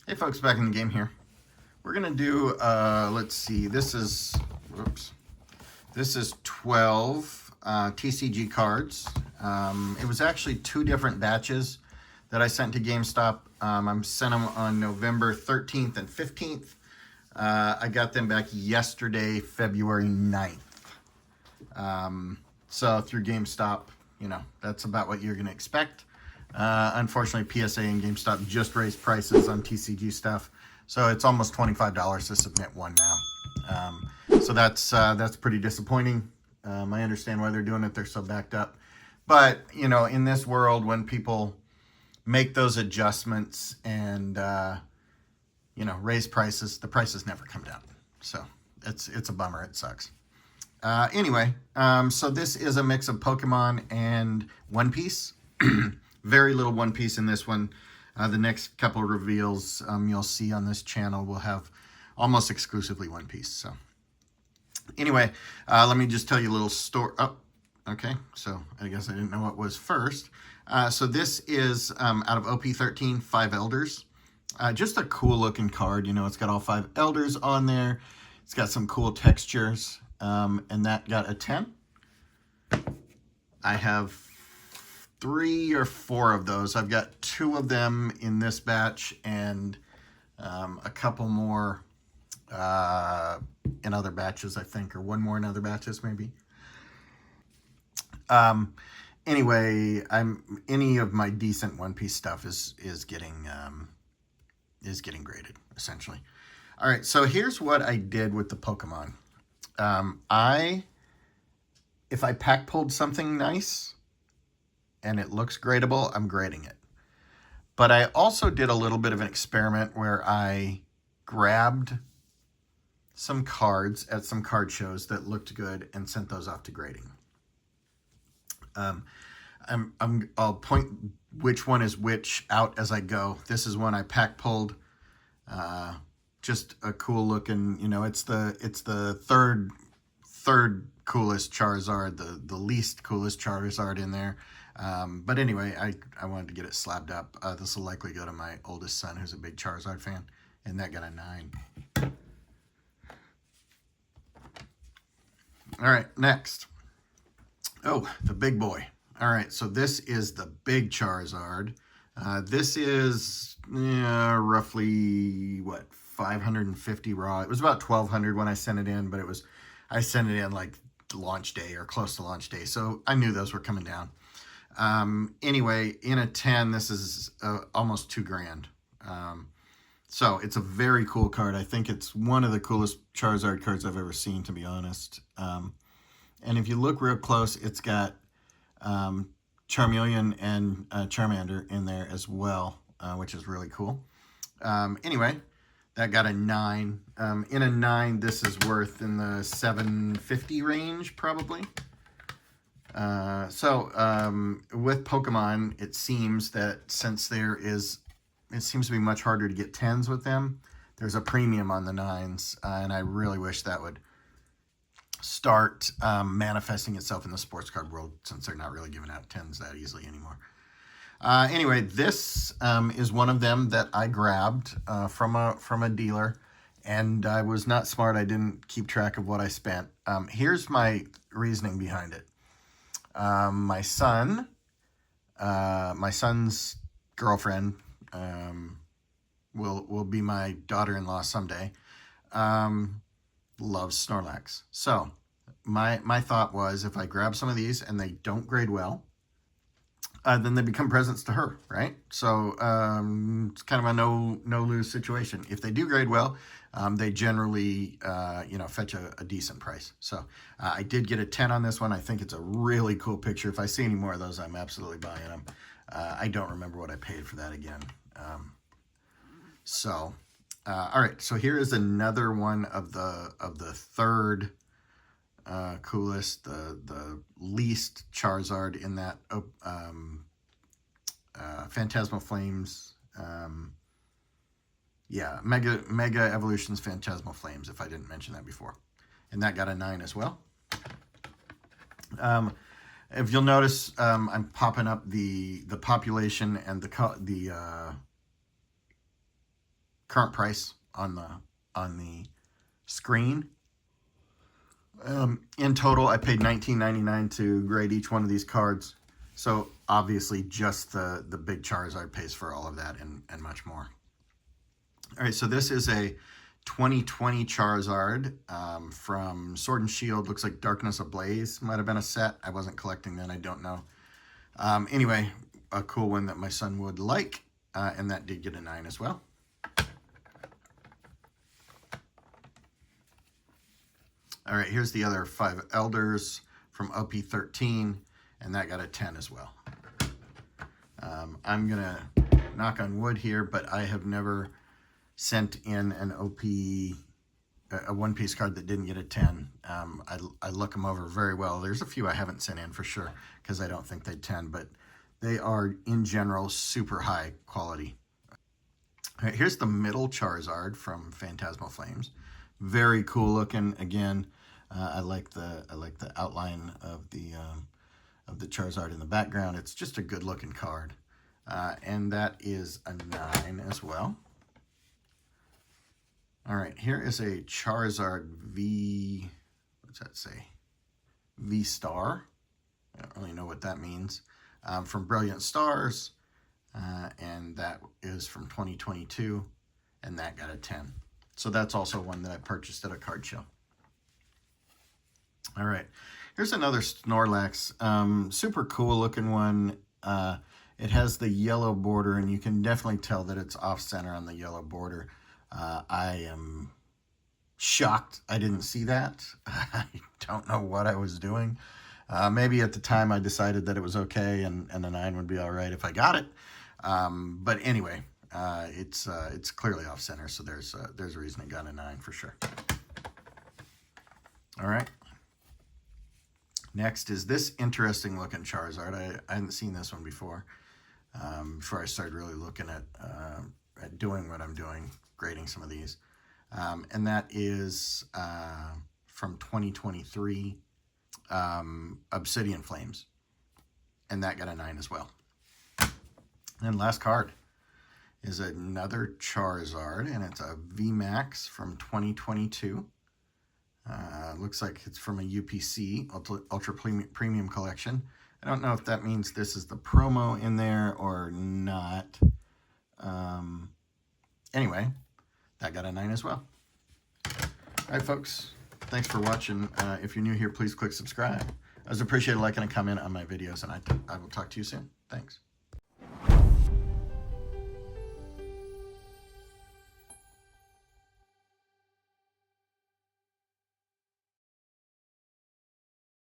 Hey folks, back in the game here. We're gonna do, let's see, this is 12 TCG cards. It was actually 2 different batches that I sent to GameStop. I sent them on November 13th and 15th. I got them back yesterday, February 9th. So through GameStop, that's about what you're gonna expect. Unfortunately, PSA and GameStop just raised prices on TCG stuff, so it's almost $25 to submit one now. So that's pretty disappointing. I understand why they're doing it; they're so backed up. But in this world, when people make those adjustments and raise prices, the prices never come down. So it's a bummer. It sucks. Anyway, so this is a mix of Pokemon and One Piece. Very little One Piece in this one. The next couple of reveals you'll see on this channel will have almost exclusively One Piece. So anyway, let me just tell you a little story. Oh, okay. So I guess I didn't know what was first. So this is out of OP13, 5 Elders. Just a cool looking card. It's got all 5 Elders on there. It's got some cool textures. And that got a 10. I have 3 or 4 of those. I've got 2 of them in this batch and a couple more in other batches, I think, or 1 more in other batches maybe. Anyway, any of my decent One Piece stuff is getting graded essentially. All right, so here's what I did with the Pokemon. If I pack pulled something nice and it looks gradable, I'm grading it. But I also did a little bit of an experiment where I grabbed some cards at some card shows that looked good and sent those off to grading. I'll point which one is which out as I go. This is one I pack pulled. Just a cool looking, it's the third coolest Charizard, the least coolest Charizard in there. But anyway, I wanted to get it slabbed up. This will likely go to my oldest son, who's a big Charizard fan, and that got a 9. All right, next. Oh, the big boy. All right, so this is the big Charizard. This is roughly, 550 raw. It was about 1,200 when I sent it in, but I sent it in like launch day or close to launch day, so I knew those were coming down. Anyway, in a 10, this is almost $2,000. So it's a very cool card. I think it's one of the coolest Charizard cards I've ever seen, to be honest. And if you look real close, it's got Charmeleon and Charmander in there as well, which is really cool. Anyway, that got a 9. In a 9, this is worth in the $750 range, probably. So with Pokemon, it seems that since it seems to be much harder to get 10s with them, there's a premium on the 9s, and I really wish that would start manifesting itself in the sports card world, since they're not really giving out 10s that easily anymore. Anyway, this is one of them that I grabbed from a dealer, and I was not smart. I didn't keep track of what I spent. Here's my reasoning behind it. My son's girlfriend will be my daughter-in-law someday. Loves Snorlax. So my thought was, if I grab some of these and they don't grade well, then they become presents to her, right? So it's kind of a no-lose situation. If they do grade well, they generally fetch a decent price. So I did get a 10 on this one. I think it's a really cool picture. If I see any more of those, I'm absolutely buying them. I don't remember what I paid for that again. All right. So here is another one of the third coolest, the least Charizard in that Phantasmal Flames. Mega Evolutions Phantasmal Flames, if I didn't mention that before. And that got a 9 as well. If you'll notice, I'm popping up the population and the current price on the screen. In total, I paid $19.99 to grade each one of these cards. So obviously just the big Charizard pays for all of that and much more. All right, so this is a 2020 Charizard from Sword and Shield. Looks like Darkness Ablaze might have been a set. I wasn't collecting then, I don't know. Anyway, a cool one that my son would like, and that did get a 9 as well. All right, here's the other 5 Elders from OP13, and that got a 10 as well. I'm gonna knock on wood here, but I have never sent in an a one-piece card that didn't get a 10. I look them over very well. There's a few I haven't sent in for sure because I don't think they'd 10, but they are in general super high quality. All right, here's the middle Charizard from Phantasmal Flames. Very cool looking. Again, I like the outline of the Charizard in the background. It's just a good looking card, and that is a 9 as well. All right, here is a Charizard V. What's that say? V Star. I don't really know what that means. From Brilliant Stars, and that is from 2022, and that got a 10. So that's also one that I purchased at a card show. All right, here's another Snorlax. Super cool looking one. It has the yellow border, and you can definitely tell that it's off-center on the yellow border. I am shocked I didn't see that. I don't know what I was doing. Maybe at the time I decided that it was okay and a 9 would be all right if I got it. But anyway, it's clearly off center, so there's a reason it got a 9 for sure. All right. Next is this interesting looking Charizard. I hadn't seen this one before. Before I started really looking at doing what I'm doing, grading some of these. And that is from 2023, Obsidian Flames. And that got a 9 as well. And last card is another Charizard, and it's a VMAX from 2022. Looks like it's from a UPC, Ultra Premium Collection. I don't know if that means this is the promo in there or not. Anyway, that got a 9 as well. All right, folks. Thanks for watching. If you're new here, please click subscribe. I would appreciate a like and a comment on my videos, and I will talk to you soon. Thanks.